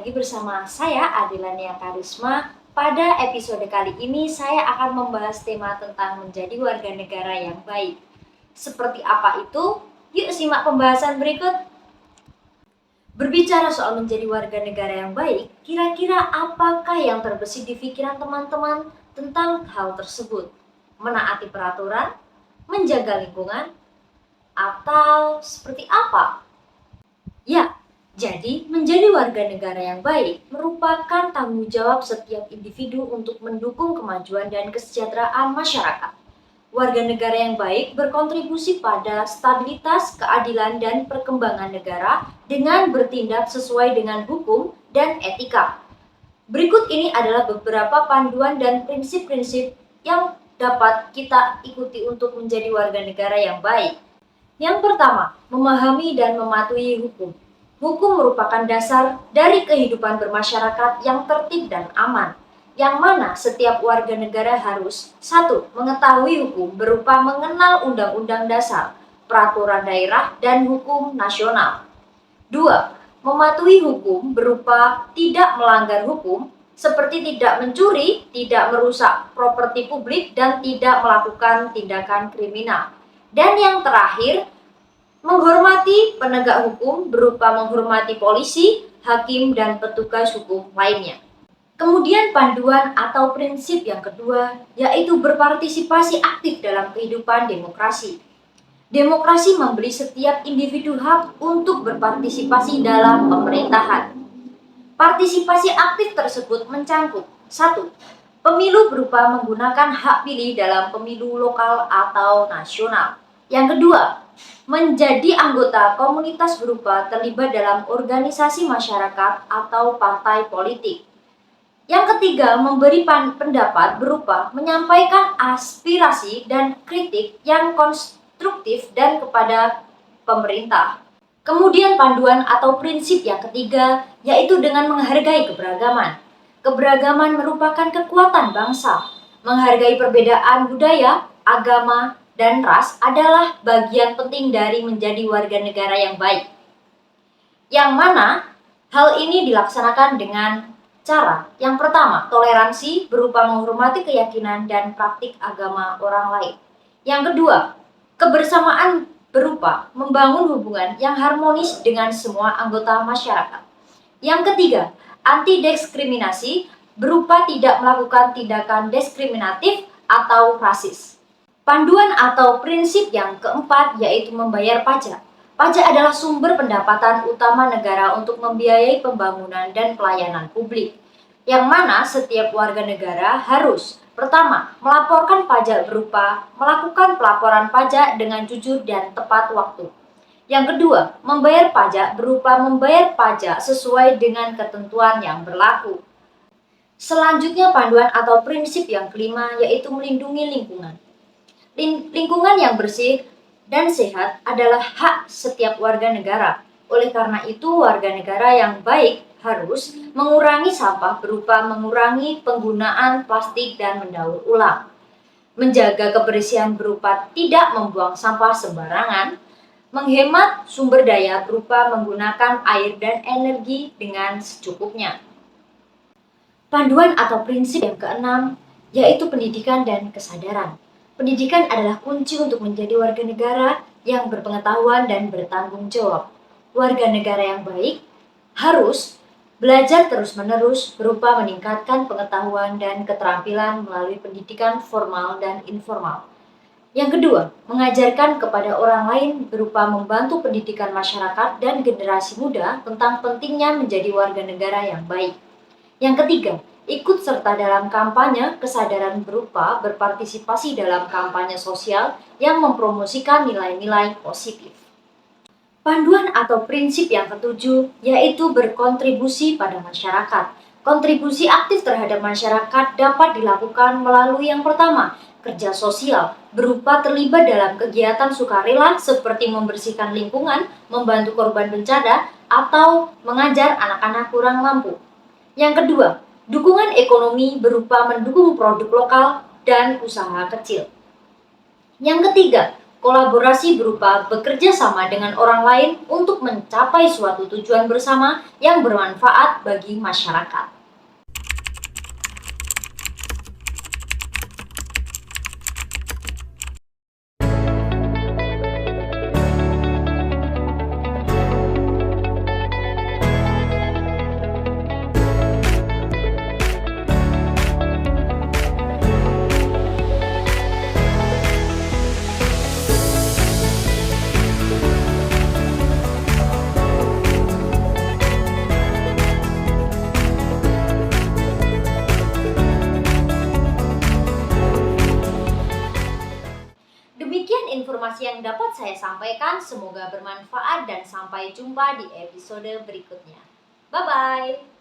lagi bersama saya Adilania Karisma. Pada episode kali ini saya akan membahas tema tentang menjadi warga negara yang baik. Seperti apa itu? Yuk simak pembahasan berikut. Berbicara soal menjadi warga negara yang baik, kira-kira apakah yang terbesit di pikiran teman-teman tentang hal tersebut? Menaati peraturan, menjaga lingkungan, atau seperti apa? Ya, jadi, menjadi warga negara yang baik merupakan tanggung jawab setiap individu untuk mendukung kemajuan dan kesejahteraan masyarakat. Warga negara yang baik berkontribusi pada stabilitas, keadilan, dan perkembangan negara dengan bertindak sesuai dengan hukum dan etika. Berikut ini adalah beberapa panduan dan prinsip-prinsip yang dapat kita ikuti untuk menjadi warga negara yang baik. Yang pertama, memahami dan mematuhi hukum. Hukum merupakan dasar dari kehidupan bermasyarakat yang tertib dan aman, yang mana setiap warga negara harus 1. Mengetahui hukum berupa mengenal undang-undang dasar, peraturan daerah, dan hukum nasional. 2. Mematuhi hukum berupa tidak melanggar hukum, seperti tidak mencuri, tidak merusak properti publik, dan tidak melakukan tindakan kriminal. Dan yang terakhir, menghormati penegak hukum berupa menghormati polisi, hakim, dan petugas hukum lainnya. Kemudian panduan atau prinsip yang kedua yaitu berpartisipasi aktif dalam kehidupan demokrasi. Demokrasi memberi setiap individu hak untuk berpartisipasi dalam pemerintahan. Partisipasi aktif tersebut mencangkup 1. Pemilu berupa menggunakan hak pilih dalam pemilu lokal atau nasional. Yang kedua, menjadi anggota komunitas berupa terlibat dalam organisasi masyarakat atau partai politik. Yang ketiga, memberi pendapat berupa menyampaikan aspirasi dan kritik yang konstruktif dan kepada pemerintah. Kemudian panduan atau prinsip yang ketiga yaitu dengan menghargai keberagaman. Keberagaman merupakan kekuatan bangsa. Menghargai perbedaan budaya, agama, dan ras adalah bagian penting dari menjadi warga negara yang baik. Yang mana hal ini dilaksanakan dengan cara yang pertama, toleransi berupa menghormati keyakinan dan praktik agama orang lain. Yang kedua, kebersamaan berupa membangun hubungan yang harmonis dengan semua anggota masyarakat. Yang ketiga, anti-diskriminasi berupa tidak melakukan tindakan diskriminatif atau rasis. Panduan atau prinsip yang keempat yaitu membayar pajak. Pajak adalah sumber pendapatan utama negara untuk membiayai pembangunan dan pelayanan publik. Yang mana setiap warga negara harus pertama, melaporkan pajak berupa melakukan pelaporan pajak dengan jujur dan tepat waktu. Yang kedua, membayar pajak berupa membayar pajak sesuai dengan ketentuan yang berlaku. Selanjutnya panduan atau prinsip yang kelima yaitu melindungi lingkungan. Lingkungan yang bersih dan sehat adalah hak setiap warga negara. Oleh karena itu, warga negara yang baik harus mengurangi sampah berupa mengurangi penggunaan plastik dan mendaur ulang. Menjaga kebersihan berupa tidak membuang sampah sembarangan. Menghemat sumber daya berupa menggunakan air dan energi dengan secukupnya. Panduan atau prinsip yang keenam yaitu pendidikan dan kesadaran. Pendidikan adalah kunci untuk menjadi warga negara yang berpengetahuan dan bertanggung jawab. Warga negara yang baik harus belajar terus-menerus berupa meningkatkan pengetahuan dan keterampilan melalui pendidikan formal dan informal. Yang kedua, mengajarkan kepada orang lain berupa membantu pendidikan masyarakat dan generasi muda tentang pentingnya menjadi warga negara yang baik. Yang ketiga, ikut serta dalam kampanye kesadaran berupa berpartisipasi dalam kampanye sosial yang mempromosikan nilai-nilai positif. Panduan atau prinsip yang ketujuh yaitu berkontribusi pada masyarakat. Kontribusi aktif terhadap masyarakat dapat dilakukan melalui yang pertama, kerja sosial berupa terlibat dalam kegiatan sukarela seperti membersihkan lingkungan, membantu korban bencana, atau mengajar anak-anak kurang mampu. Yang kedua, dukungan ekonomi berupa mendukung produk lokal dan usaha kecil. Yang ketiga, Kolaborasi berupa bekerja sama dengan orang lain untuk mencapai suatu tujuan bersama yang bermanfaat bagi masyarakat. Demikian informasi yang dapat saya sampaikan, semoga bermanfaat dan sampai jumpa di episode berikutnya. Bye-bye.